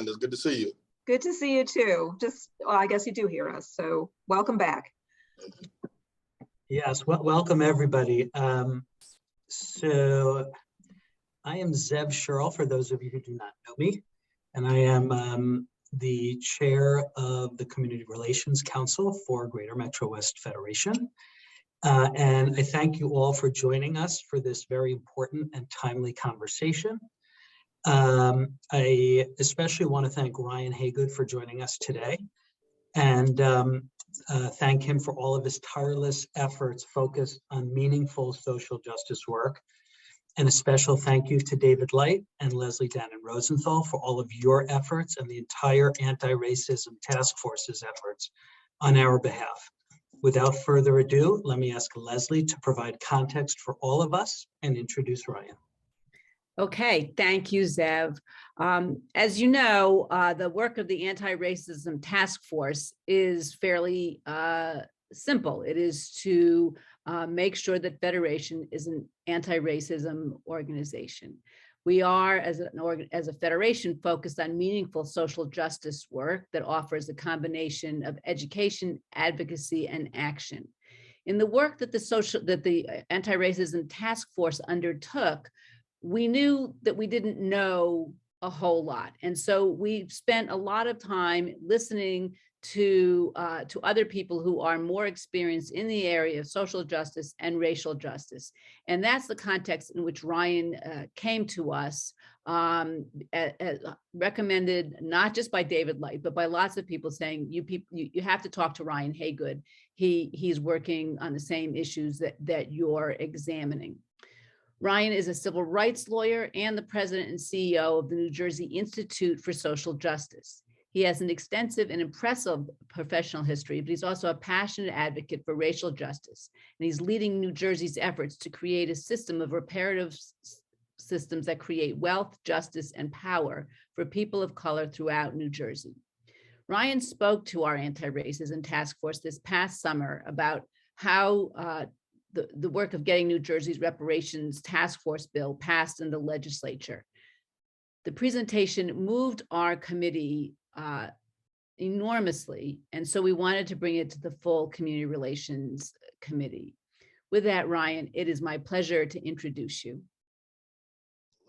It's good to see you. Good to see you too. Well, I guess you do hear us, so welcome back. Yes, welcome everybody. So I am Zev Sherrill, for those of you who do not know me, and I am the chair of the Community Relations Council for Greater Metro West Federation. And I thank you all for joining us for this very important and timely conversation. I especially want to thank Ryan Haygood for joining us today, and thank him for all of his tireless efforts focused on meaningful social justice work. And a special thank you to David Light and Leslie Dannon Rosenthal for all of your efforts and the entire anti-racism task force's efforts on our behalf. Without further ado, let me ask Leslie to provide context for all of us and introduce Ryan. Okay, thank you, Zev. As you know, the work of the Anti-Racism Task Force is fairly simple. It is to make sure that Federation is an anti-racism organization. We are, as a federation, focused on meaningful social justice work that offers a combination of education, advocacy, and action. In the work that the Anti-Racism Task Force undertook, we knew that we didn't know a whole lot. And so we spent a lot of time listening to other people who are more experienced in the area of social justice and racial justice. And that's the context in which Ryan came to us, recommended not just by David Light, but by lots of people saying, you have to talk to Ryan Haygood. He's working on the same issues that you're examining. Ryan is a civil rights lawyer and the president and CEO of the New Jersey Institute for Social Justice. He has an extensive and impressive professional history, but he's also a passionate advocate for racial justice. And he's leading New Jersey's efforts to create a system of reparative systems that create wealth, justice, and power for people of color throughout New Jersey. Ryan spoke to our Anti-Racism Task Force this past summer about how the work of getting New Jersey's reparations task force bill passed in the legislature. The presentation moved our committee enormously, and so we wanted to bring it to the full Community Relations Committee. With that, Ryan, it is my pleasure to introduce you.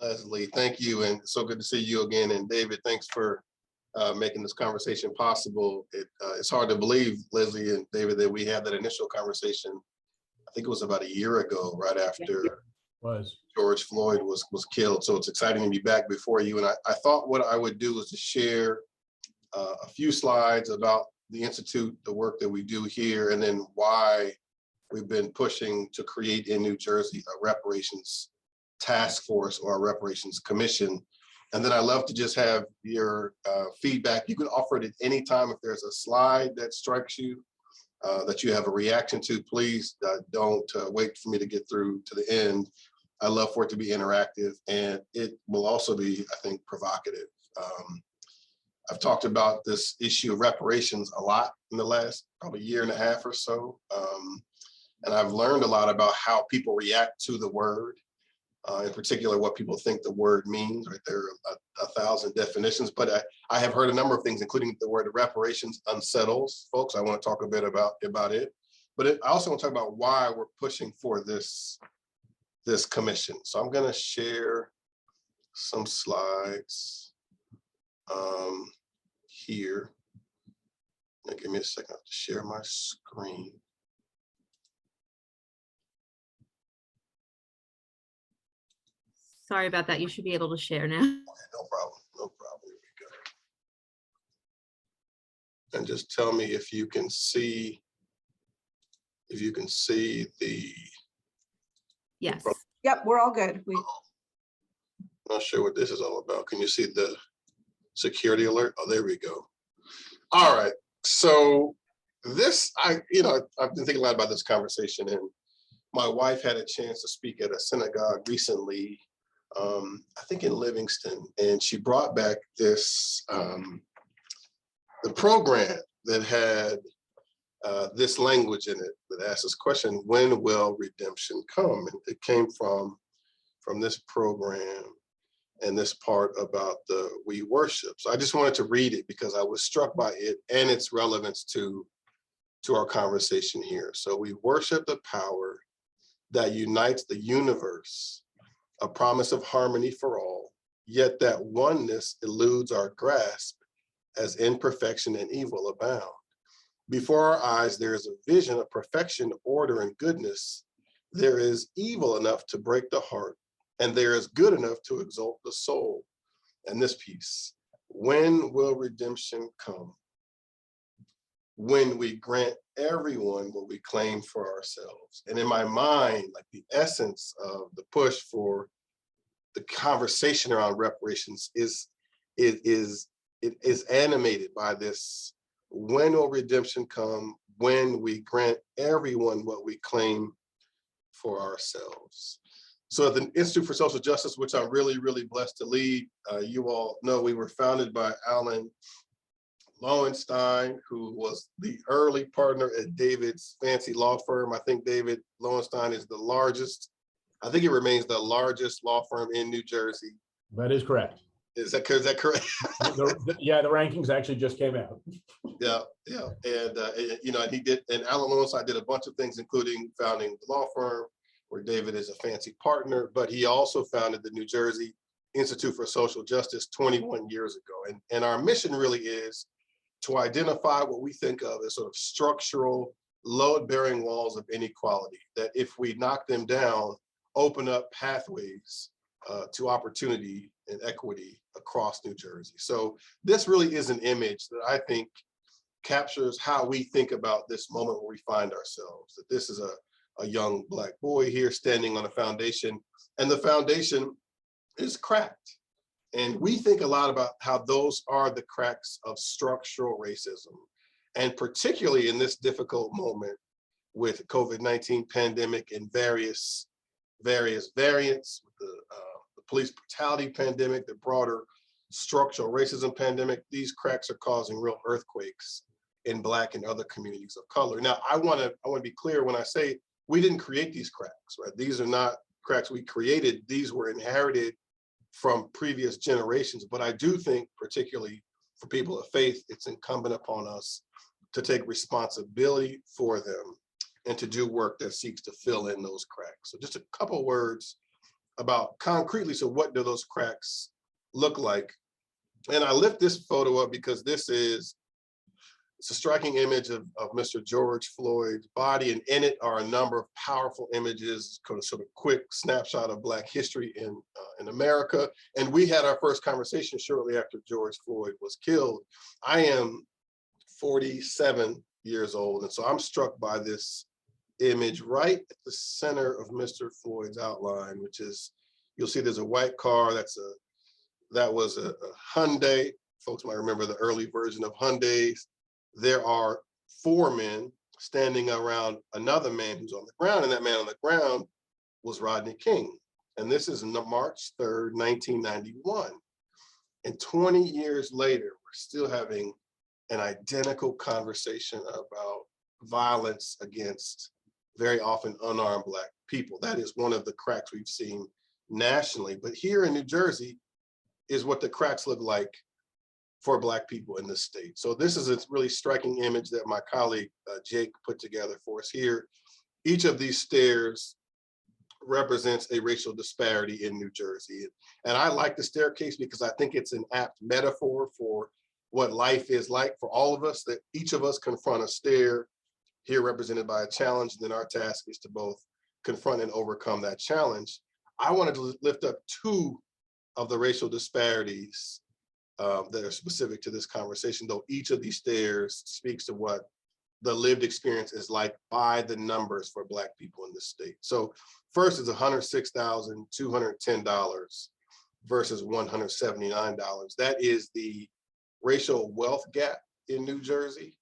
Leslie, thank you, and so good to see you again. And David, thanks for making this conversation possible. It's hard to believe, Leslie and David, that we had that initial conversation. I think it was about a year ago, right after George Floyd was killed. So it's exciting to be back before you. And I thought what I would do is to share a few slides about the Institute, the work that we do here, and then why we've been pushing to create in New Jersey a reparations task force or a reparations commission. And then I love to just have your feedback. You can offer it at any time. If there's a slide that strikes you, that you have a reaction to, please don't wait for me to get through to the end. I love for it to be interactive, and it will also be, I think, provocative. I've talked about this issue of reparations a lot in the last probably year and a half or so. And I've learned a lot about how people react to the word, in particular, what people think the word means. Right, there are 1,000 definitions, but I have heard a number of things, including the word reparations unsettles folks. I want to talk a bit about it, but I also want to talk about why we're pushing for this commission. So I'm going to share some slides here. Now, give me a second to share my screen. Sorry about that. You should be able to share now. Okay, no problem. Here we go. And just tell me if you can see the. Yes. Yep, we're all good. Not sure what this is all about. Can you see the security alert? Oh, there we go. All right. So this, I've been thinking a lot about this conversation, and my wife had a chance to speak at a synagogue recently, I think in Livingston, and she brought back this, the program that had this language in it that asked this question: when will redemption come? And it came from this program. and this part about the we worship. So I just wanted to read it because I was struck by it and its relevance to our conversation here. So we worship the power that unites the universe, a promise of harmony for all, yet that oneness eludes our grasp as imperfection and evil abound. Before our eyes, there is a vision of perfection, order, and goodness. There is evil enough to break the heart, and there is good enough to exalt the soul. And this piece, when will redemption come? When we grant everyone what we claim for ourselves. And in my mind, like the essence of the push for the conversation around reparations is animated by this: when will redemption come? When we grant everyone what we claim for ourselves. So at the Institute for Social Justice, which I'm really, really blessed to lead, you all know we were founded by Alan Lowenstein, who was the early partner at David's fancy law firm. I think David Lowenstein is the largest, I think it remains the largest law firm in New Jersey. That is correct. Is that correct? Yeah, the rankings actually just came out. Yeah. And, you know, and Alan Lowenstein did a bunch of things, including founding the law firm, where David is a fancy partner, but he also founded the New Jersey Institute for Social Justice 21 years ago. And our mission really is to identify what we think of as sort of structural, load-bearing walls of inequality, that if we knock them down, open up pathways to opportunity and equity across New Jersey. So this really is an image that I think captures how we think about this moment where we find ourselves, that this is a young Black boy here standing on a foundation, and the foundation is cracked. And we think a lot about how those are the cracks of structural racism. And particularly in this difficult moment with COVID-19 pandemic and various variants, the police brutality pandemic, the broader structural racism pandemic, these cracks are causing real earthquakes in Black and other communities of color. Now, I want to be clear when I say we didn't create these cracks, right? These are not cracks we created. These were inherited from previous generations. But I do think, particularly for people of faith, it's incumbent upon us to take responsibility for them and to do work that seeks to fill in those cracks. So just a couple words about concretely, so what do those cracks look like? And I lift this photo up because it's a striking image of Mr. George Floyd's body, and in it are a number of powerful images, sort of quick snapshot of Black history in America. And we had our first conversation shortly after George Floyd was killed. I am 47 years old, and so I'm struck by this image right at the center of Mr. Floyd's outline, which is, you'll see there's a white car that was a Hyundai. Folks might remember the early version of Hyundais. There are 4 men standing around another man who's on the ground, and that man on the ground was Rodney King. And this is March 3rd, 1991. And 20 years later, we're still having an identical conversation about violence against very often unarmed Black people. That is one of the cracks we've seen nationally. But here in New Jersey is what the cracks look like for Black people in this state. So this is a really striking image that my colleague Jake put together for us here. Each of these stairs represents a racial disparity in New Jersey. And I like the staircase because I think it's an apt metaphor for what life is like for all of us, that each of us confront a stair, here represented by a challenge, and then our task is to both confront and overcome that challenge. I wanted to lift up 2 of the racial disparities that are specific to this conversation, though each of these stairs speaks to what the lived experience is like by the numbers for Black people in this state. So first is $106,210 versus $179. That is the racial wealth gap in New Jersey.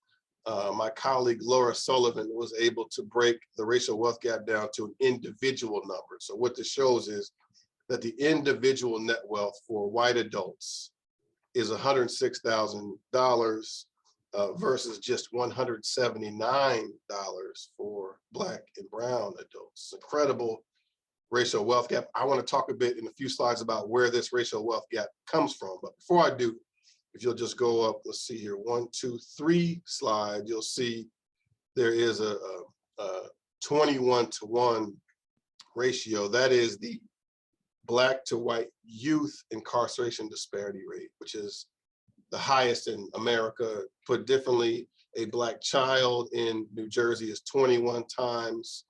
My colleague Laura Sullivan was able to break the racial wealth gap down to an individual number. So what this shows is that the individual net wealth for white adults is $106,000 versus just $179 for Black and brown adults. Incredible racial wealth gap. I want to talk a bit in a few slides about where this racial wealth gap comes from. But before I do, if you'll just go up, let's see here, 1, 2, 3 slide, you'll see there is a 21-to-1 ratio. That is the Black to white youth incarceration disparity rate, which is the highest in America. Put differently, a Black child in New Jersey is 21 times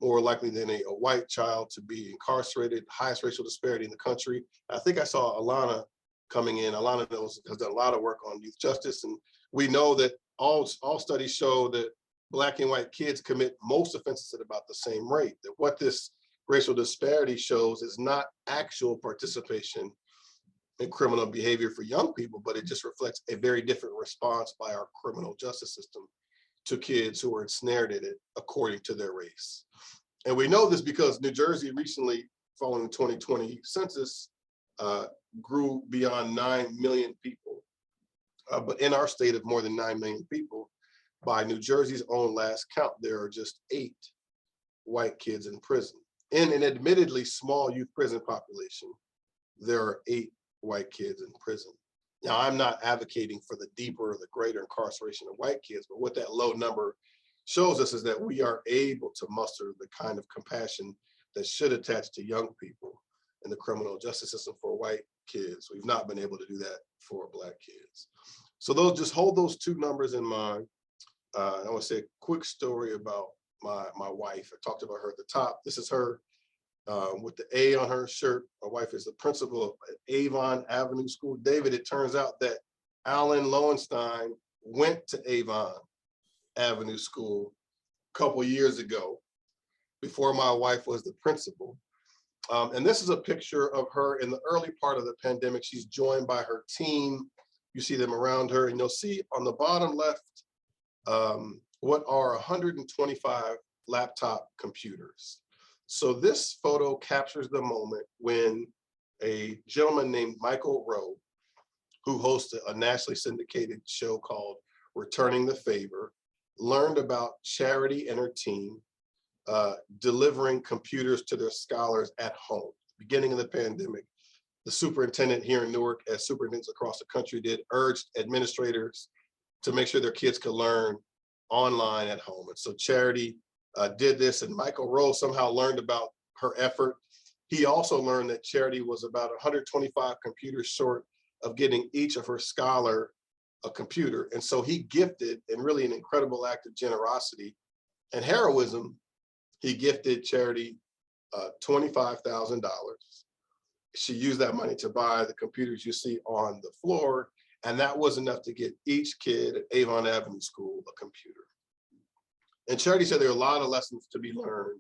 more likely than a white child to be incarcerated, highest racial disparity in the country. I think I saw Alana coming in. Alana has done a lot of work on youth justice, and we know that all studies show that Black and white kids commit most offenses at about the same rate. That what this racial disparity shows is not actual participation in criminal behavior for young people, but it just reflects a very different response by our criminal justice system to kids who are ensnared in it according to their race. And we know this because New Jersey recently, following the 2020 census, grew beyond 9 million people. But in our state of more than 9 million people, by New Jersey's own last count, there are just 8 white kids in prison. In an admittedly small youth prison population, there are 8 white kids in prison. Now, I'm not advocating for the deeper or the greater incarceration of white kids, but what that low number shows us is that we are able to muster the kind of compassion that should attach to young people in the criminal justice system for white kids. We've not been able to do that for Black kids. So those, just hold those 2 numbers in mind. I want to say a quick story about my wife. I talked about her at the top. This is her with the A on her shirt. My wife is the principal of Avon Avenue School. David, it turns out that Alan Lowenstein went to Avon Avenue School a couple years ago before my wife was the principal. And this is a picture of her in the early part of the pandemic. She's joined by her team. You see them around her, and you'll see on the bottom left what are 125 laptop computers. So this photo captures the moment when a gentleman named Michael Rowe, who hosted a nationally syndicated show called Returning the Favor, learned about Charity and her team delivering computers to their scholars at home. Beginning of the pandemic, the superintendent here in Newark, as superintendents across the country did, urged administrators to make sure their kids could learn online at home. And so Charity did this, and Michael Rowe somehow learned about her effort. He also learned that Charity was about 125 computers short of getting each of her scholar a computer. And so he gifted, in really an incredible act of generosity and heroism, he gifted Charity $25,000. She used that money to buy the computers you see on the floor, and that was enough to get each kid at Avon Avenue School a computer. And Charity said there are a lot of lessons to be learned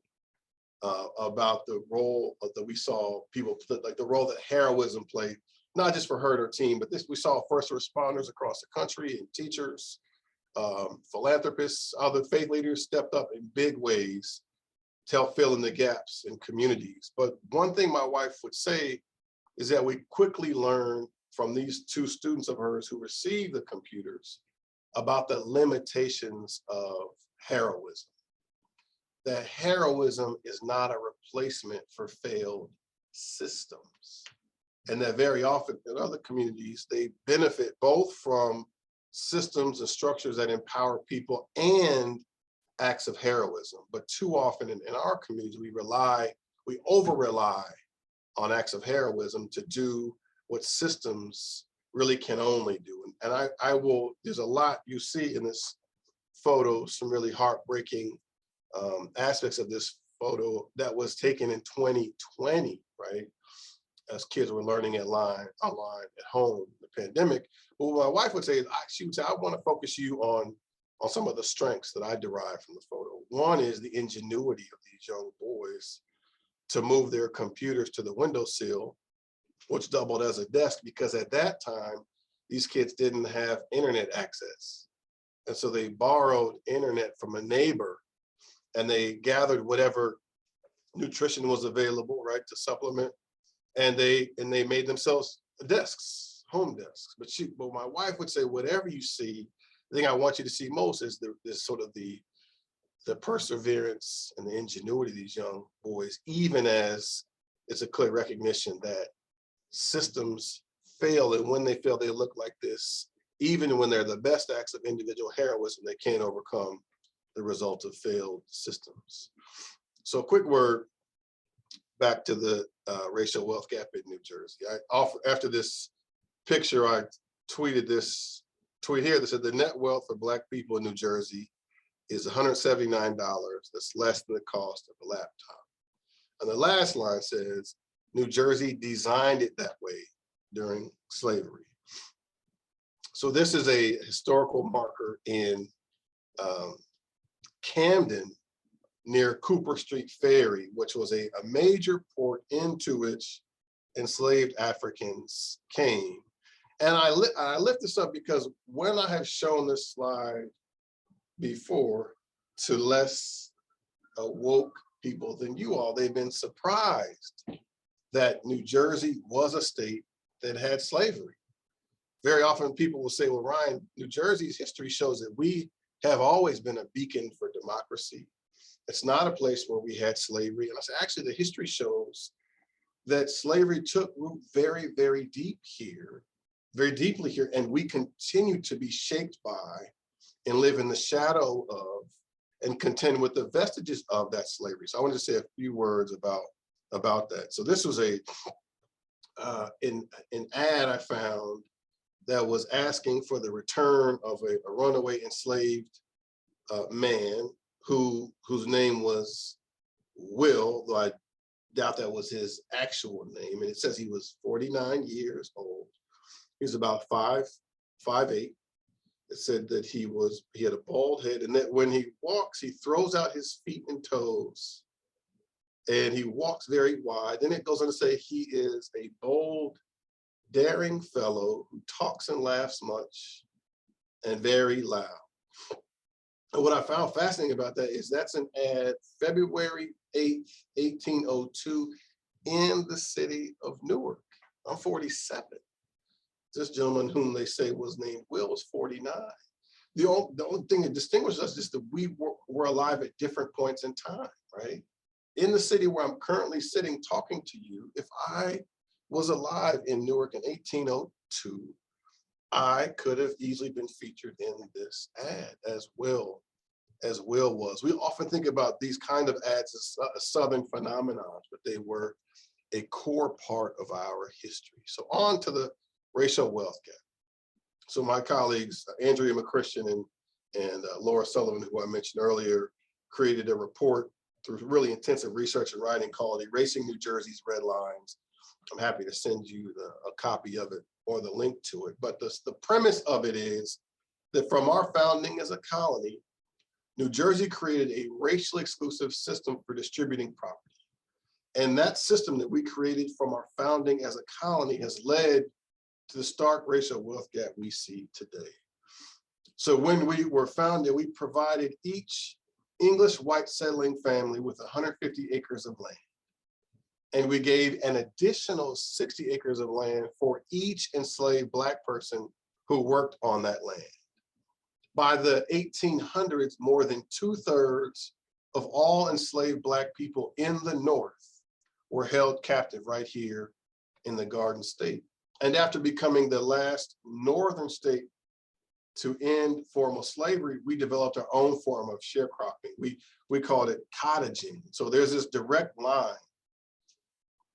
about the role that we saw people, like the role that heroism played, not just for her and her team, but we saw first responders across the country and teachers, philanthropists, other faith leaders stepped up in big ways to help fill in the gaps in communities. But one thing my wife would say is that we quickly learned from these 2 students of hers who received the computers about the limitations of heroism. That heroism is not a replacement for failed systems. And that very often in other communities, they benefit both from systems and structures that empower people and acts of heroism. But too often in our communities, we over-rely on acts of heroism to do what systems really can only do. And there's a lot you see in this photo, some really heartbreaking aspects of this photo that was taken in 2020, right? As kids were learning online at home, the pandemic. But what my wife would say is, she would say, I want to focus you on some of the strengths that I derive from the photo. One is the ingenuity of these young boys to move their computers to the windowsill, which doubled as a desk, because at that time, these kids didn't have internet access. And so they borrowed internet from a neighbor, and they gathered whatever nutrition was available, right, to supplement. And they made themselves desks, home desks. But my wife would say, whatever you see, the thing I want you to see most is this sort of the the perseverance and the ingenuity of these young boys, even as it's a clear recognition that systems fail, and when they fail, they look like this. Even when they're the best acts of individual heroism, they can't overcome the result of failed systems. So a quick word back to the racial wealth gap in New Jersey. After this picture, I tweeted this tweet here that said the net wealth for Black people in New Jersey is $179. That's less than the cost of a laptop. And the last line says, New Jersey designed it that way during slavery. So this is a historical marker in Camden near Cooper Street Ferry, which was a major port into which enslaved Africans came. And I lift this up because when I have shown this slide before to less woke people than you all, they've been surprised that New Jersey was a state that had slavery. Very often people will say, well, Ryan, New Jersey's history shows that we have always been a beacon for democracy. It's not a place where we had slavery. And I say, actually, the history shows that slavery took root very, very deep here, very deeply here, and we continue to be shaped by and live in the shadow of and contend with the vestiges of that slavery. So I wanted to say a few words about that. So this was an ad I found that was asking for the return of a runaway enslaved man whose name was Will, though I doubt that was his actual name. And it says he was 49 years old. He was about 5'8". It said that he had a bald head, and that when he walks, he throws out his feet and toes, and he walks very wide. Then it goes on to say he is a bold, daring fellow who talks and laughs much and very loud. And what I found fascinating about that is that's an ad February 8th, 1802 in the city of Newark. I'm 47. This gentleman whom they say was named Will was 49. The only thing that distinguishes us is that we were alive at different points in time, right? In the city where I'm currently sitting talking to you, if I was alive in Newark in 1802, I could have easily been featured in this ad as Will was. We often think about these kind of ads as a Southern phenomenon, but they were a core part of our history. So on to the racial wealth gap. So my colleagues, Andrea McChristian and Laura Sullivan, who I mentioned earlier, created a report through really intensive research and writing called Erasing New Jersey's Red Lines. I'm happy to send you a copy of it or the link to it. But the premise of it is that from our founding as a colony, New Jersey created a racially exclusive system for distributing property. And that system that we created from our founding as a colony has led to the stark racial wealth gap we see today. So when we were founded, we provided each English white settling family with 150 acres of land. And we gave an additional 60 acres of land for each enslaved Black person who worked on that land. By the 1800s, more than 2/3 of all enslaved Black people in the North were held captive right here in the Garden State. And after becoming the last Northern state to end formal slavery, we developed our own form of sharecropping. We called it cottaging. So there's this direct line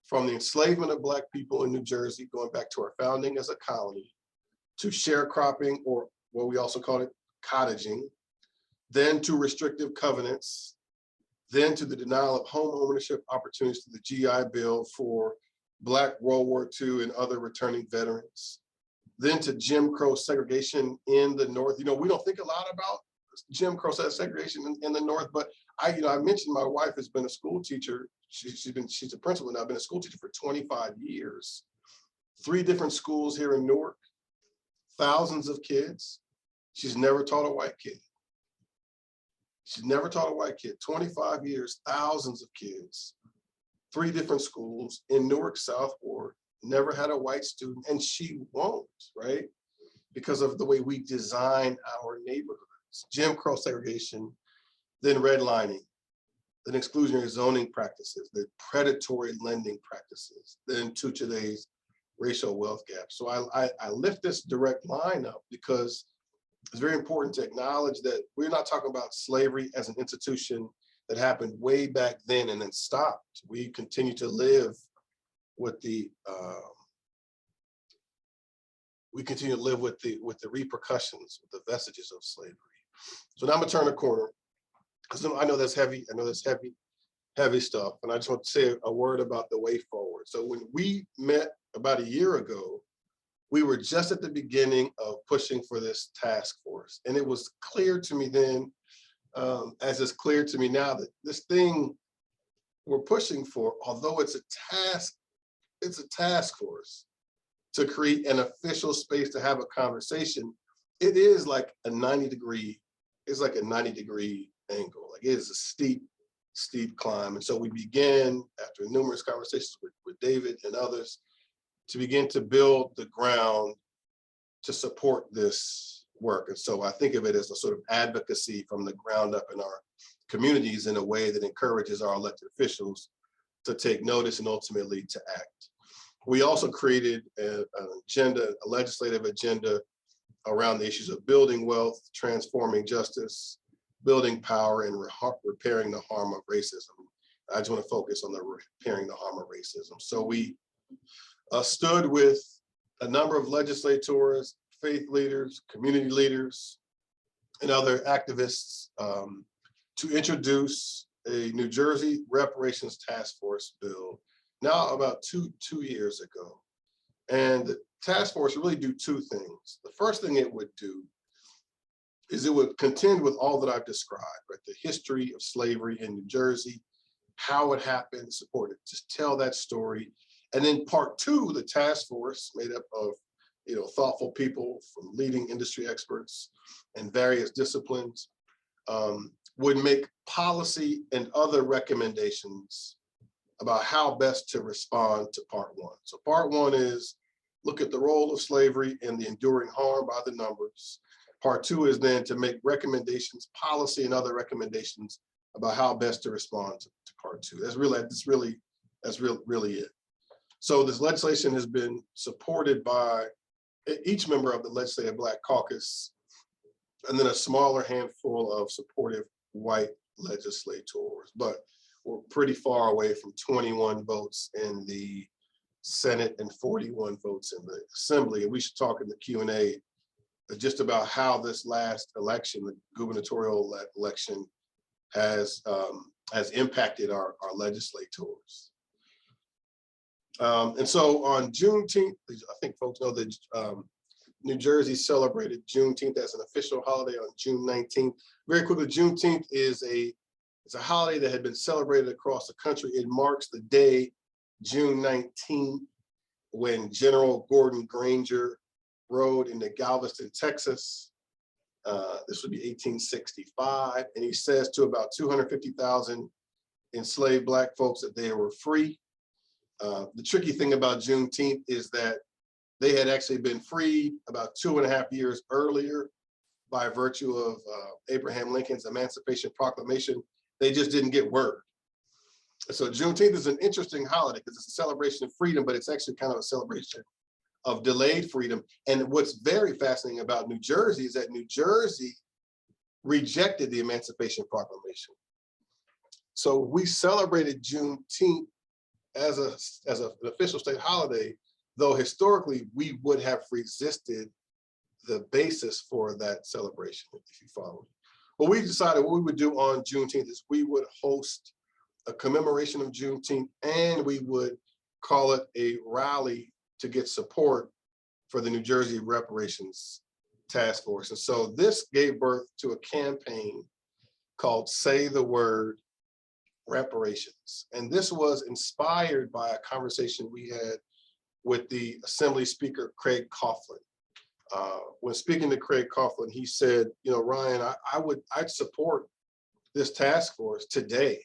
from the enslavement of Black people in New Jersey, going back to our founding as a colony, to sharecropping, or what we also call it cottaging, then to restrictive covenants, then to the denial of home ownership opportunities to the GI Bill for Black World War II and other returning veterans, then to Jim Crow segregation in the North. You know, we don't think a lot about Jim Crow segregation in the North, but I mentioned my wife has been a school teacher. She's a principal now. I've been a school teacher for 25 years. 3 different schools here in Newark, thousands of kids. She's never taught a white kid. She's never taught a white kid. 25 years, thousands of kids, 3 different schools in Newark South Ward, never had a white student, and she won't, right? Because of the way we design our neighborhoods. Jim Crow segregation, then redlining, then exclusionary zoning practices, then predatory lending practices, then to today's racial wealth gap. So I lift this direct line up because it's very important to acknowledge that we're not talking about slavery as an institution that happened way back then and then stopped. We continue to live with the repercussions, with the vestiges of slavery. So now I'm gonna turn a corner because I know that's heavy. I know that's heavy stuff, and I just want to say a word about the way forward. So when we met about a year ago, we were just at the beginning of pushing for this task force, and it was clear to me then, as it's clear to me now, that this thing we're pushing for, although it's a task force to create an official space to have a conversation. It is like a 90-degree, it's like a 90-degree angle. Like, it is a steep climb. And so we began, after numerous conversations with David and others, to begin to build the ground to support this work. And so I think of it as a sort of advocacy from the ground up in our communities in a way that encourages our elected officials to take notice and ultimately to act. We also created an agenda, a legislative agenda around the issues of building wealth, transforming justice, building power, and repairing the harm of racism. I just want to focus on the repairing the harm of racism. So we stood with a number of legislators, faith leaders, community leaders, and other activists to introduce a New Jersey reparations task force bill now about two years ago. And the task force really do two things. The first thing it would do is it would contend with all that I've described, right? The history of slavery in New Jersey, how it happened, support it, just tell that story. And then part two, the task force made up of thoughtful people from leading industry experts and various disciplines would make policy and other recommendations about how best to respond to part one. So part one is look at the role of slavery and the enduring harm by the numbers. Part two is then to make recommendations, policy and other recommendations about how best to respond to part two. That's really it. So this legislation has been supported by each member of the Legislative Black Caucus, and then a smaller handful of supportive white legislators. But we're pretty far away from 21 votes in the Senate and 41 votes in the Assembly. And we should talk in the Q&A just about how this last election, the gubernatorial election, has impacted our legislators. And so on Juneteenth, I think folks know that New Jersey celebrated Juneteenth as an official holiday on June 19th. Very quickly, Juneteenth is it's a holiday that had been celebrated across the country. It marks the day, June 19th, when General Gordon Granger rode into Galveston, Texas. This would be 1865. And he says to about 250,000 enslaved Black folks that they were free. The tricky thing about Juneteenth is that they had actually been freed about 2.5 years earlier by virtue of Abraham Lincoln's Emancipation Proclamation. They just didn't get word. So Juneteenth is an interesting holiday because it's a celebration of freedom, but it's actually kind of a celebration of delayed freedom. And what's very fascinating about New Jersey is that New Jersey rejected the Emancipation Proclamation. So we celebrated Juneteenth as an official state holiday, though historically we would have resisted the basis for that celebration, if you follow me. But we decided what we would do on Juneteenth is we would host a commemoration of Juneteenth, and we would call it a rally to get support for the New Jersey Reparations Task Force. And so this gave birth to a campaign called Say the Word Reparations. And this was inspired by a conversation we had with the Assembly Speaker, Craig Coughlin. When speaking to Craig Coughlin, he said, Ryan, I'd support this task force today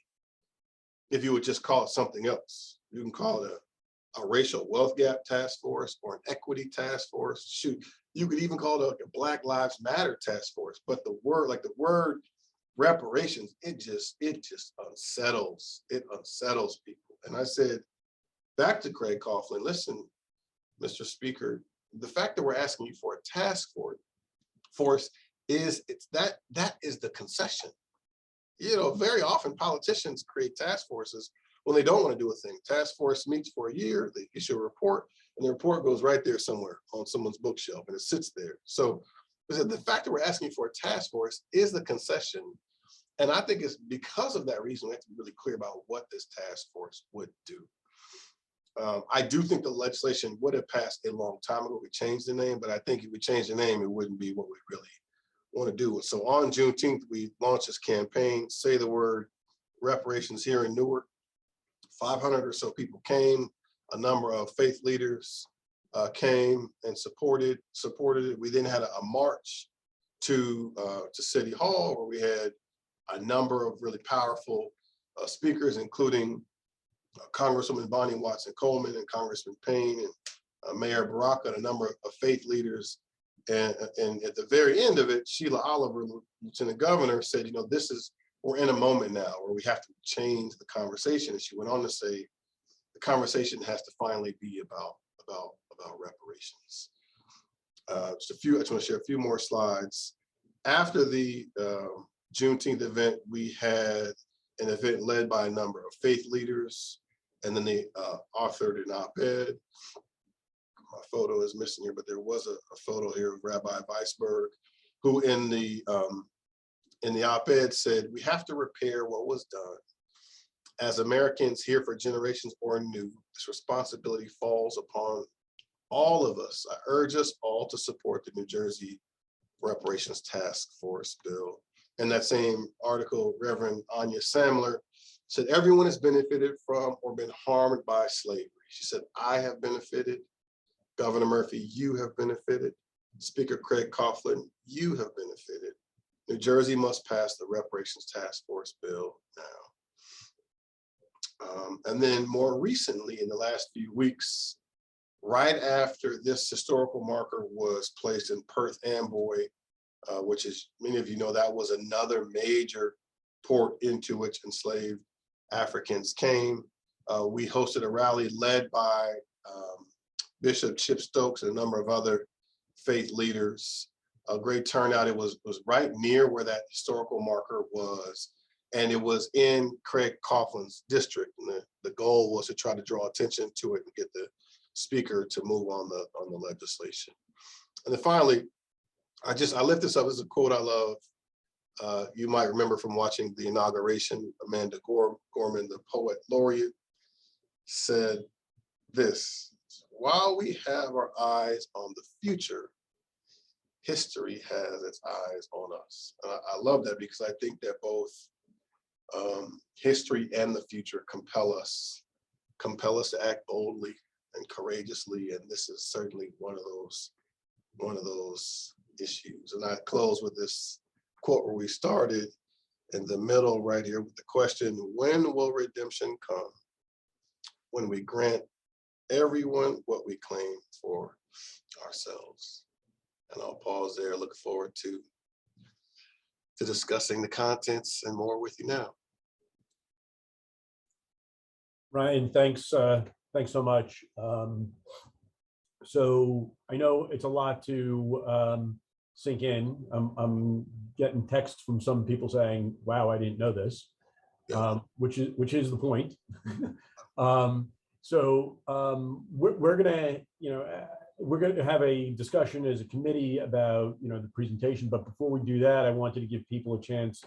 if you would just call it something else. You can call it a racial wealth gap task force or an equity task force. Shoot, you could even call it a Black Lives Matter task force. But the word reparations, it just unsettles people. And I said back to Craig Coughlin, listen, Mr. Speaker, the fact that we're asking you for a task force that is the concession. You know, very often politicians create task forces when they don't want to do a thing. Task force meets for a year, they issue a report, and the report goes right there somewhere on someone's bookshelf and it sits there. So the fact that we're asking for a task force is the concession. And I think it's because of that reason we have to be really clear about what this task force would do. I do think the legislation would have passed a long time ago. We changed the name, but I think if we changed the name, it wouldn't be what we really want to do. So on Juneteenth, we launched this campaign, Say the Word Reparations here in Newark. 500 or so people came. A number of faith leaders came and supported it. We then had a march to City Hall, where we had a number of really powerful speakers, including Congresswoman Bonnie Watson Coleman and Congressman Payne and Mayor Baraka, and a number of faith leaders. And at the very end of it, Sheila Oliver, Lieutenant Governor, said, you know, we're in a moment now where we have to change the conversation. And she went on to say, the conversation has to finally be about reparations. I just want to share a few more slides. After the Juneteenth event, we had an event led by a number of faith leaders, and then they authored an op-ed. My photo is missing here, but there was a photo here of Rabbi Weisberg, who in the op-ed said, we have to repair what was done. As Americans here for generations or new, this responsibility falls upon all of us. I urge us all to support the New Jersey Reparations Task Force bill. In that same article, Reverend Anya Samler said, everyone has benefited from or been harmed by slavery. She said, I have benefited. Governor Murphy, you have benefited. Speaker Craig Coughlin, you have benefited. New Jersey must pass the Reparations Task Force bill now. And then more recently, in the last few weeks, right after this historical marker was placed in Perth Amboy, which is, many of you know, that was another major port into which enslaved Africans came. We hosted a rally led by Bishop Chip Stokes and a number of other faith leaders. A great turnout. It was right near where that historical marker was, and it was in Craig Coughlin's district. And the goal was to try to draw attention to it and get the speaker to move on the legislation. And then finally, I lift this up. This is a quote I love. You might remember from watching the inauguration. Amanda Gorman, the poet laureate, said this: while we have our eyes on the future, history has its eyes on us. I love that, because I think that both history and the future compel us to act boldly and courageously. And this is certainly one of those issues. And I close with this quote where we started, in the middle right here, with the question, when will redemption come? When we grant everyone what we claim for ourselves. And I'll pause there. Look forward to discussing the contents and more with you now. Ryan, thanks so much. So I know it's a lot to sink in. I'm getting texts from some people saying, wow, I didn't know this, which is the point. We're going to have a discussion as a committee about the presentation. But before we do that, I wanted to give people a chance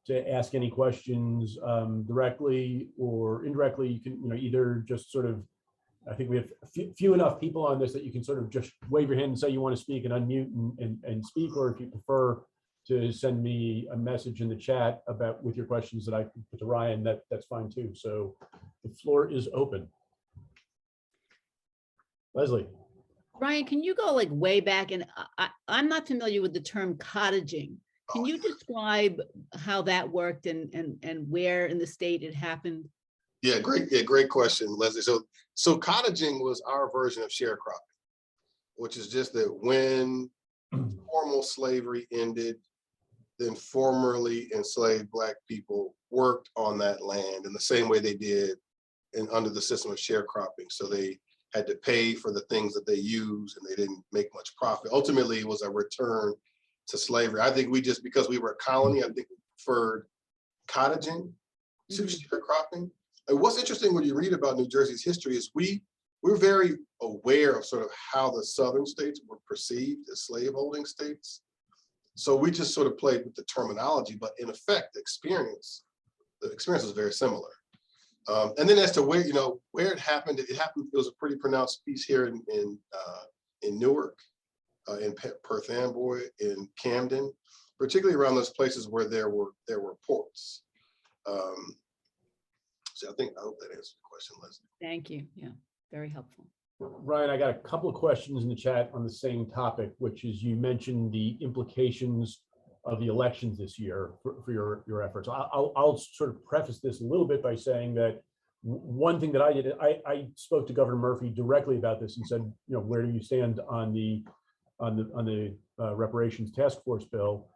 to ask any questions directly or indirectly. You can either just sort of, I think we have few enough people on this that you can sort of just wave your hand and say you want to speak and unmute and speak, or if you prefer to send me a message in the chat with your questions that I can put to Ryan, that's fine too. So the floor is open. Leslie. Ryan, can you go like way back? And I'm not familiar with the term cottaging. Can you describe how that worked and where in the state it happened? Yeah, great question, Leslie. So cottaging was our version of sharecropping, which is just that when formal slavery ended, then formerly enslaved Black people worked on that land in the same way they did under the system of sharecropping. So they had to pay for the things that they used and they didn't make much profit. Ultimately, it was a return to slavery. I think because we were a colony, I think we preferred cottaging to sharecropping. And what's interesting when you read about New Jersey's history is we're very aware of sort of how the southern states were perceived as slaveholding states. So we just sort of played with the terminology, but in effect, the experience was very similar. And then as to where it happened, it was a pretty pronounced piece here in Newark, in Perth Amboy, in Camden, particularly around those places where there were ports. So I hope that answers the question, Leslie. Thank you. Yeah, very helpful. Ryan, I got a couple of questions in the chat on the same topic, which is you mentioned the implications of the elections this year for your efforts. I'll sort of preface this a little bit by saying that one thing that I did, I spoke to Governor Murphy directly about this and said, where do you stand on the reparations task force bill?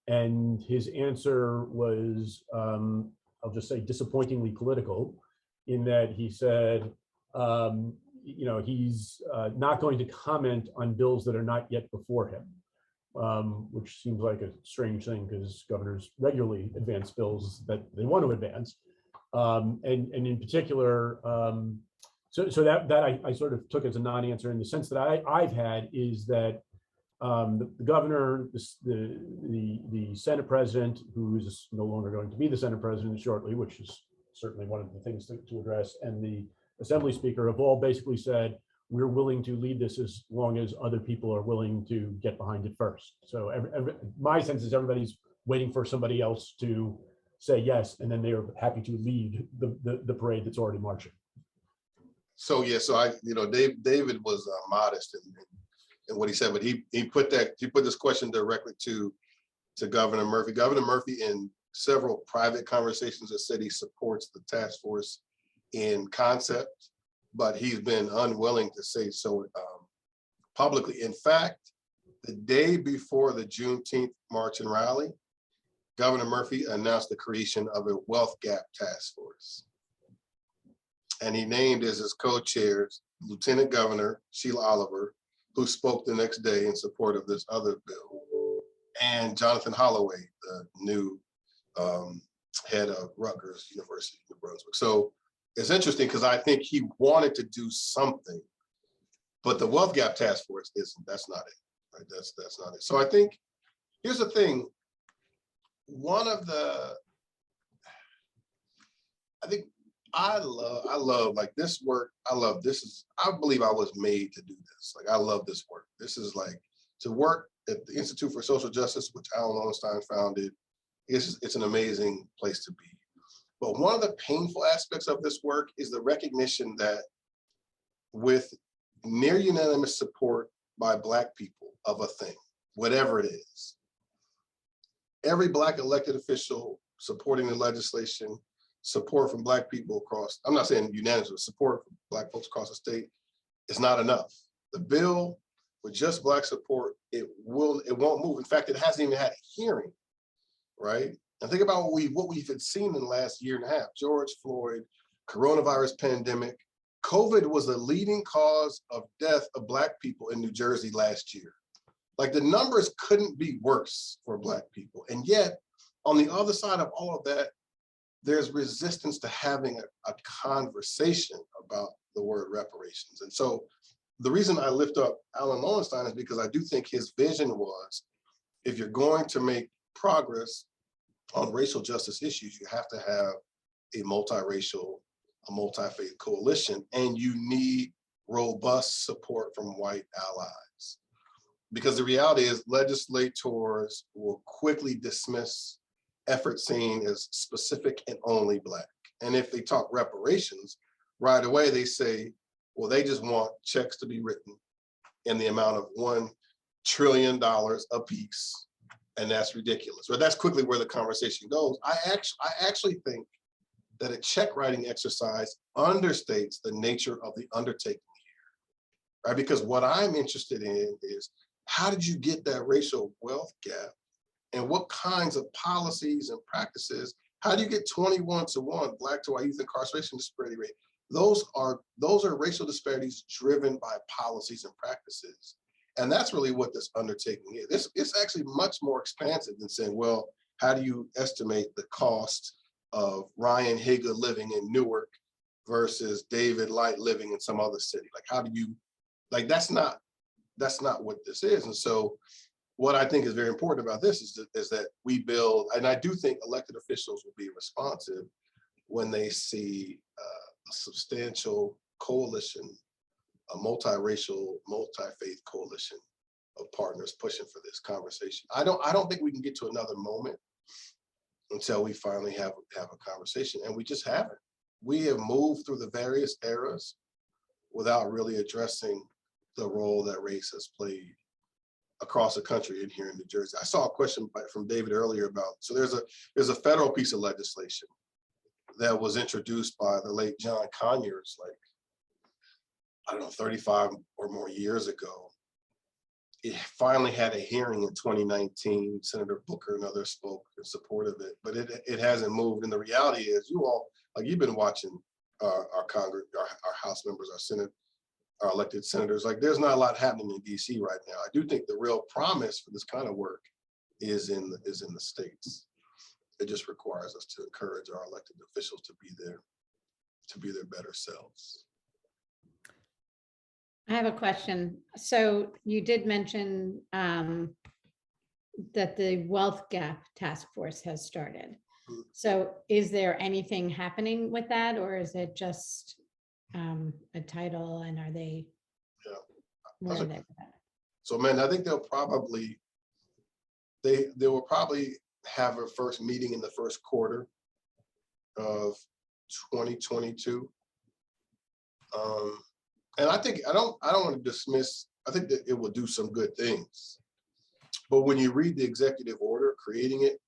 And his answer was, I'll just say, disappointingly political, in that he said, he's not going to comment on bills that are not yet before him, which seems like a strange thing because governors regularly advance bills that they want to advance. And in particular, so that I sort of took as a non-answer in the sense that I've had is that the governor, the Senate president, who is no longer going to be the Senate president shortly, which is certainly one of the things to address, and the Assembly Speaker have all basically said, we're willing to lead this as long as other people are willing to get behind it first. So my sense is everybody's waiting for somebody else to say yes, and then they are happy to lead the parade that's already marching. So yeah, David was modest in what he said, but he put this question directly to Governor Murphy. Governor Murphy, in several private conversations, has said he supports the task force in concept, but he's been unwilling to say so publicly. In fact, the day before the Juneteenth march and rally, Governor Murphy announced the creation of a wealth gap task force. And he named as his co-chairs Lieutenant Governor Sheila Oliver, who spoke the next day in support of this other bill, and Jonathan Holloway, the new head of Rutgers University, New Brunswick. So it's interesting because I think he wanted to do something, but the wealth gap task force that's not it, right? That's not it. So I think, here's the thing, I love like this work. I believe I was made to do this. Like, I love this work. This is like, to work at the Institute for Social Justice, which Alan Lowenstein founded, it's an amazing place to be. But one of the painful aspects of this work is the recognition that with near unanimous support by Black people of a thing, whatever it is, every Black elected official supporting the legislation, support from Black people across, I'm not saying unanimous, but support from Black folks across the state is not enough. The bill, with just Black support, it won't move. In fact, it hasn't even had a hearing, right? And think about what we've seen in the last year and a half: George Floyd, coronavirus pandemic. COVID was the leading cause of death of Black people in New Jersey last year. Like, the numbers couldn't be worse for Black people. And yet, on the other side of all of that, there's resistance to having a conversation about the word reparations. And so the reason I lift up Alan Lowenstein is because I do think his vision was, if you're going to make progress on racial justice issues, you have to have a multiracial, a multi-faith coalition, and you need robust support from white allies. Because the reality is, legislators will quickly dismiss efforts seen as specific and only Black. And if they talk reparations, right away they say, well, they just want checks to be written in the amount of $1 trillion a piece, and that's ridiculous. But that's quickly where the conversation goes. I actually think that a check writing exercise understates the nature of the undertaking here, right? Because what I'm interested in is, how did you get that racial wealth gap and what kinds of policies and practices. How do you get 21-to-1 Black to white youth incarceration disparity rate? Those are racial disparities driven by policies and practices. And that's really what this undertaking is. It's actually much more expansive than saying, well, how do you estimate the cost of Ryan Haygood living in Newark versus David Light living in some other city? Like, how do you, like, that's not what this is. And so what I think is very important about this is that we build, and I do think elected officials will be responsive when they see a substantial coalition, a multiracial, multi-faith coalition of partners pushing for this conversation. I don't think we can get to another moment until we finally have a conversation, and we just haven't. We have moved through the various eras without really addressing the role that race has played across the country and here in New Jersey. I saw a question from David earlier about, so there's a federal piece of legislation that was introduced by the late John Conyers, like, I don't know, 35 or more years ago. It finally had a hearing in 2019. Senator Booker and others spoke in support of it, but it hasn't moved. And the reality is, you all, like, you've been watching our Congress, our House members, our Senate, our elected senators, like, there's not a lot happening in DC right now. I do think the real promise for this kind of work is in the states. It just requires us to encourage our elected officials to be their better selves. I have a question. So you did mention that the Wealth Gap Task Force has started. So is there anything happening with that, or is it just a title, and are they? Yeah. Where are they with that? So, man, I think they will probably have a first meeting in the first quarter of 2022. And I think I don't want to dismiss. I think that it will do some good things, but when you read the executive order creating it,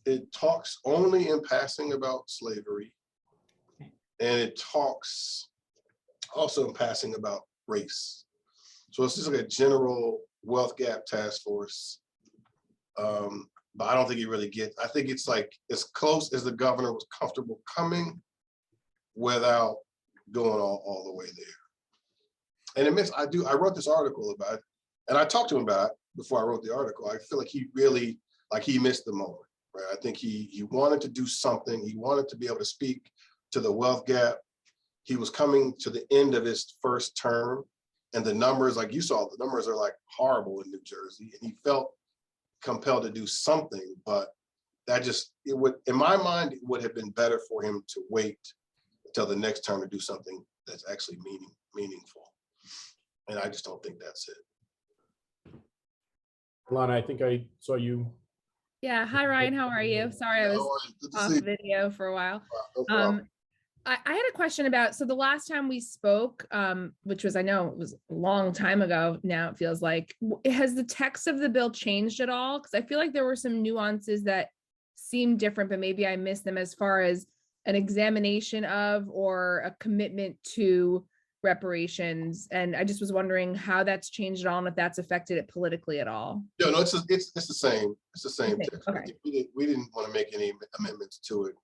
it talks only in passing about slavery, and it talks also in passing about race. So it's just like a general wealth gap task force. But I don't think it really gets, I think it's like as close as the governor was comfortable coming without going all the way there. And I wrote this article about it, and I talked to him about it before I wrote the article. I feel like he really, he missed the moment, right? I think he wanted to do something. He wanted to be able to speak to the wealth gap. He was coming to the end of his first term, and the numbers, like you saw, the numbers are like horrible in New Jersey, and he felt compelled to do something, but it would, in my mind, it would have been better for him to wait until the next term to do something that's actually meaningful. And I just don't think that's it. Lana, I think I saw you. Yeah. Hi, Ryan. How are you? Sorry, I was off video for a while. No problem. I had a question about, so the last time we spoke, which was, I know it was a long time ago now, it feels like, has the text of the bill changed at all? Because I feel like there were some nuances that seemed different, but maybe I missed them, as far as an examination of or a commitment to reparations. And I just was wondering how that's changed at all, and if that's affected it politically at all. No, it's the same. It's the same text. Okay. We didn't want to make any amendments to it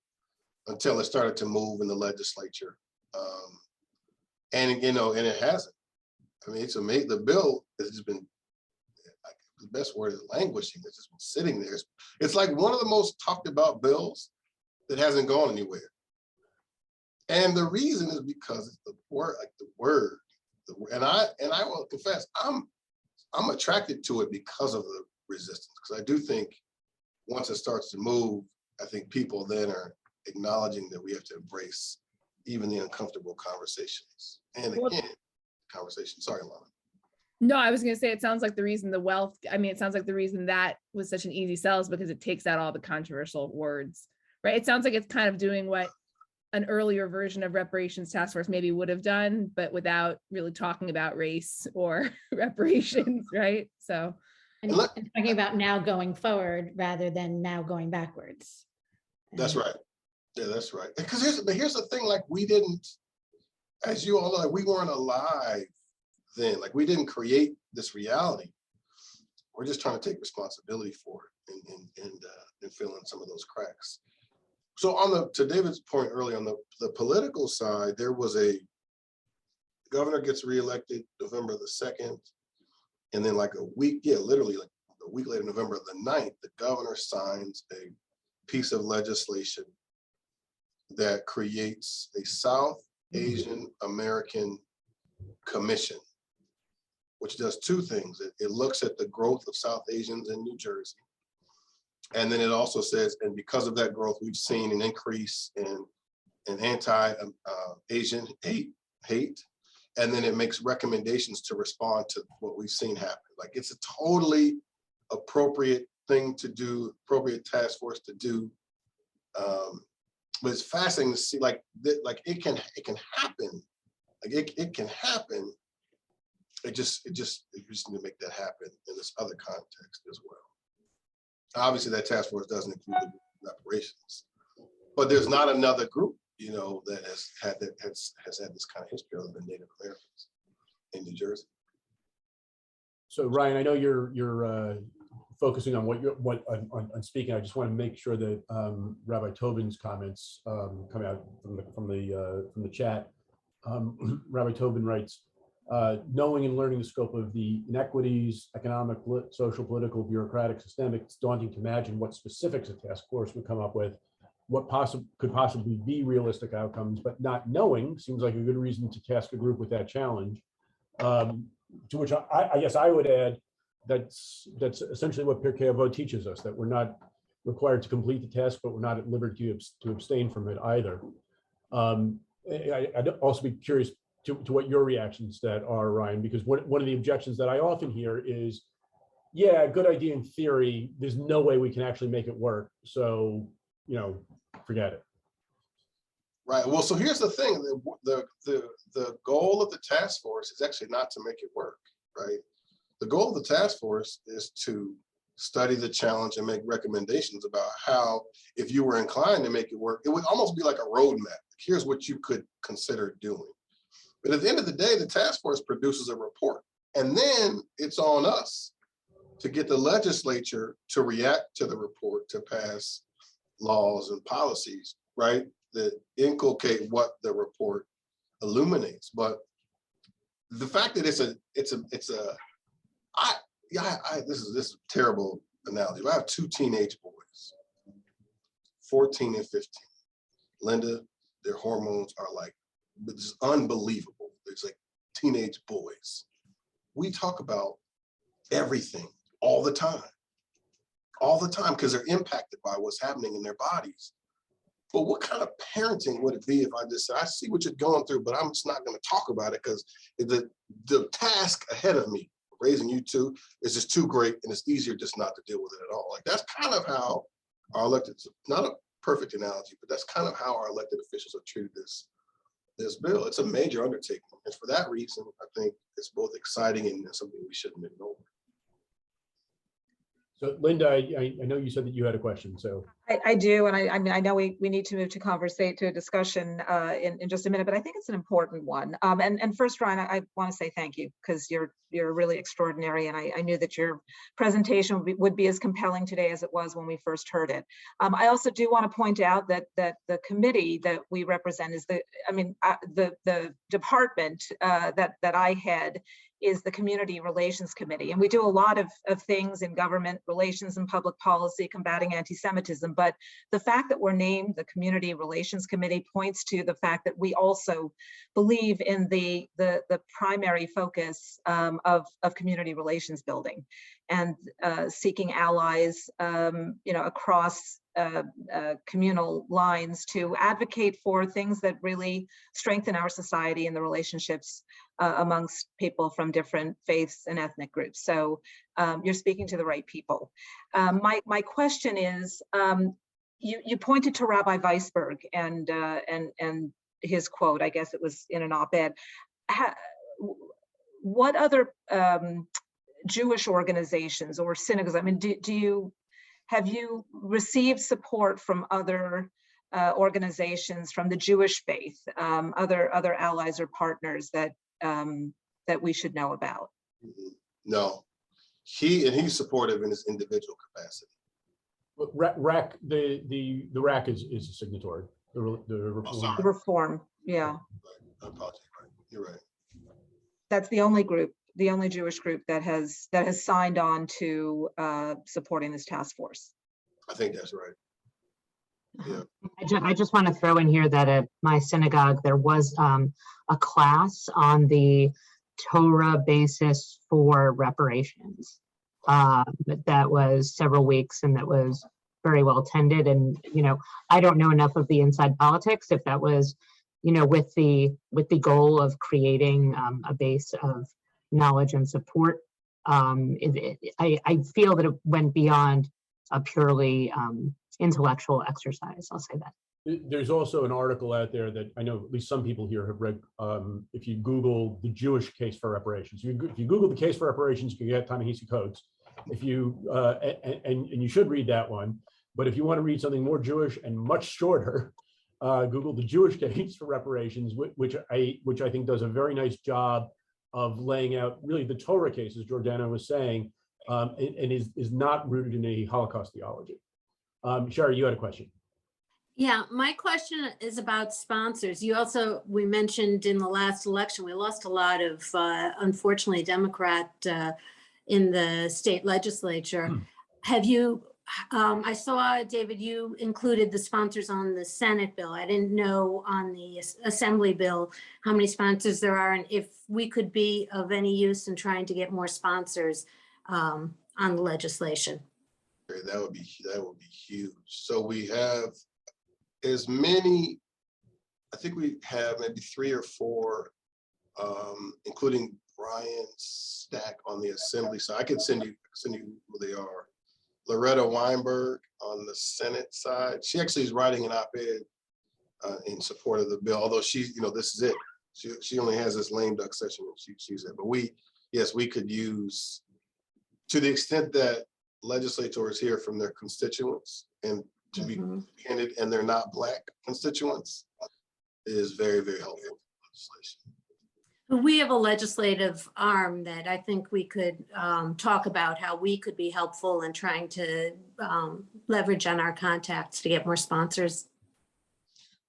until it started to move in the legislature. And it hasn't. I mean, it's amazing. The bill has just been, the best word is languishing. It's just been sitting there. It's like one of the most talked about bills that hasn't gone anywhere. And the reason is because it's the word, and I will confess, I'm attracted to it because of the resistance. Because I do think once it starts to move, I think people then are acknowledging that we have to embrace even the uncomfortable conversations. And again, conversation. Sorry, Lana. No, I was going to say, it sounds like the reason it sounds like the reason that was such an easy sell is because it takes out all the controversial words, right? It sounds like it's kind of doing what an earlier version of reparations task force maybe would have done, but without really talking about race or reparations, right? So, And talking about now going forward rather than now going backwards. That's right. Yeah, that's right. Because here's the thing, like, we didn't, as you all know, like, we weren't alive then. Like, we didn't create this reality. We're just trying to take responsibility for and fill in some of those cracks. So to David's point earlier, on the political side, there was the governor gets reelected November the 2nd. And then like a week, literally like a week later, November the 9th, the governor signs a piece of legislation that creates a South Asian American Commission, which does two things. It looks at the growth of South Asians in New Jersey. And then it also says, and because of that growth, we've seen an increase in anti-Asian hate. And then it makes recommendations to respond to what we've seen happen. Like, it's a totally appropriate thing to do, appropriate task force to do. But it's fascinating to see, like it can happen. Like it can happen. We just need to make that happen in this other context as well. Obviously, that task force doesn't include the reparations, but there's not another group, that has had this kind of history other than Native Americans in New Jersey. So Ryan, I know you're focusing on on speaking. I just want to make sure that Rabbi Tobin's comments come out from the chat. Rabbi Tobin writes, knowing and learning the scope of the inequities, economic, social, political, bureaucratic, systemic, it's daunting to imagine what specifics a task force would come up with, what could possibly be realistic outcomes, but not knowing seems like a good reason to task a group with that challenge. To which I guess I would add, that's essentially what Pirkei Avot teaches us, that we're not required to complete the task, but we're not at liberty to abstain from it either. I'd also be curious to what your reactions to that are, Ryan, because one of the objections that I often hear is, yeah, good idea in theory, there's no way we can actually make it work. So, forget it. Right. Well, so here's the thing: the goal of the task force is actually not to make it work. Right. The goal of the task force is to study the challenge and make recommendations about how, if you were inclined to make it work, it would almost be like a roadmap. Here's what you could consider doing. But at the end of the day, the task force produces a report, and then it's on us to get the legislature to react to the report, to pass laws and policies, right, that inculcate what the report illuminates. But the fact that this is a terrible analogy. I have two teenage boys, 14 and 15. Linda, their hormones are like, it's unbelievable. It's like teenage boys. We talk about everything all the time, because they're impacted by what's happening in their bodies. But what kind of parenting would it be if I just said, I see what you're going through, but I'm just not going to talk about it because the task ahead of me, raising you two, is just too great, and it's easier just not to deal with it at all. Like, that's kind of how our elected, not a perfect analogy, but that's kind of how our elected officials have treated this bill. It's a major undertaking. And for that reason, I think it's both exciting and something we shouldn't ignore. So Linda, I know you said that you had a question, so. I do, and I mean, I know we need to move to a discussion in just a minute, but I think it's an important one. And first, Ryan, I want to say thank you, because you're really extraordinary, and I knew that your presentation would be as compelling today as it was when we first heard it. I also do want to point out that the committee that we represent is the department that I head is the Community Relations Committee. And we do a lot of things in government relations and public policy, combating anti-Semitism. But the fact that we're named the Community Relations Committee points to the fact that we also believe in the primary focus of community relations building and seeking allies, across communal lines to advocate for things that really strengthen our society and the relationships amongst people from different faiths and ethnic groups. So you're speaking to the right people. My question is, you pointed to Rabbi Weisberg and his quote. I guess it was in an op-ed. What other Jewish organizations or synagogues? I mean, have you received support from other organizations from the Jewish faith, other allies or partners that we should know about? No, he's supportive in his individual capacity. RAC, the RAC is a signatory. sorry. Reform, yeah. I apologize. You're right. That's the only group, the only Jewish group that has signed on to supporting this task force. I think that's right. Yeah. I just want to throw in here that at my synagogue, there was a class on the Torah basis for reparations. That was several weeks and that was very well attended. And, you know, I don't know enough of the inside politics if that was, you know, with the goal of creating a base of knowledge and support. I feel that it went beyond a purely intellectual exercise. I'll say that. There's also an article out there that I know at least some people here have read. If you Google the Jewish case for reparations, if you Google the case for reparations, you can get Ta-Nehisi Coates. If you and you should read that one. But if you want to read something more Jewish and much shorter, Google the Jewish case for reparations, which I think does a very nice job of laying out really the Torah case, as Jordana was saying, and is not rooted in a Holocaust theology. Sherry, you had a question. Yeah, my question is about sponsors. We mentioned in the last election, we lost a lot of, unfortunately, Democrat in the state legislature. Have you, I saw, David, you included the sponsors on the Senate bill. I didn't know on the Assembly bill how many sponsors there are and if we could be of any use in trying to get more sponsors on the legislation. That would be huge. So we have as many, I think we have maybe 3 or 4, including Brian's stack on the Assembly side. I can send you who they are. Loretta Weinberg on the Senate side. She actually is writing an op-ed in support of the bill, although she's, you know, this is it. She only has this lame duck session and she's it. But we could use, to the extent that legislators hear from their constituents, and to be candid, and they're not Black constituents, is very, very helpful legislation. We have a legislative arm that I think we could talk about how we could be helpful in trying to leverage on our contacts to get more sponsors.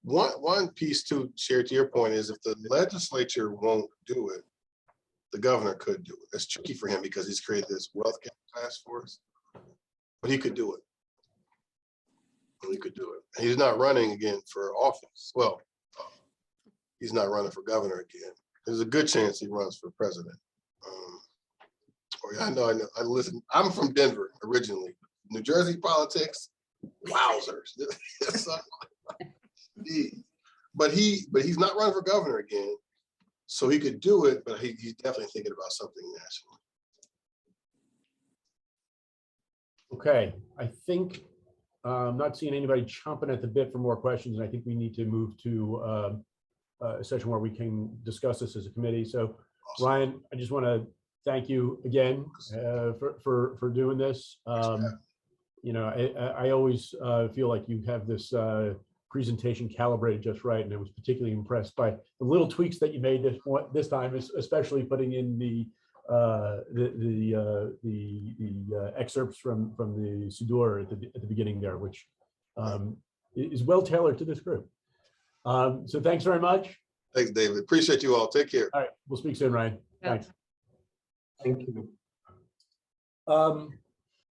One piece too, Sherry, to your point, is if the legislature won't do it, the governor could do it. It's tricky for him because he's created this wealth gap task force, but he could do it. He could do it. He's not running again for office. Well, he's not running for governor again. There's a good chance he runs for president. I know. I listen. I'm from Denver originally. New Jersey politics, wowzers. But he's not running for governor again, so he could do it. But he's definitely thinking about something national. Okay, I think I'm not seeing anybody chomping at the bit for more questions, and I think we need to move to a session where we can discuss this as a committee. So, awesome. Ryan, I just want to thank you again for doing this. You know, I always feel like you have this presentation calibrated just right, and I was particularly impressed by the little tweaks that you made this time, especially putting in the excerpts from the Siddur at the beginning there, which is well tailored to this group. So thanks very much. Thanks, David. Appreciate you all. Take care. All right, we'll speak soon, Ryan. Yeah. Thanks. Thank you.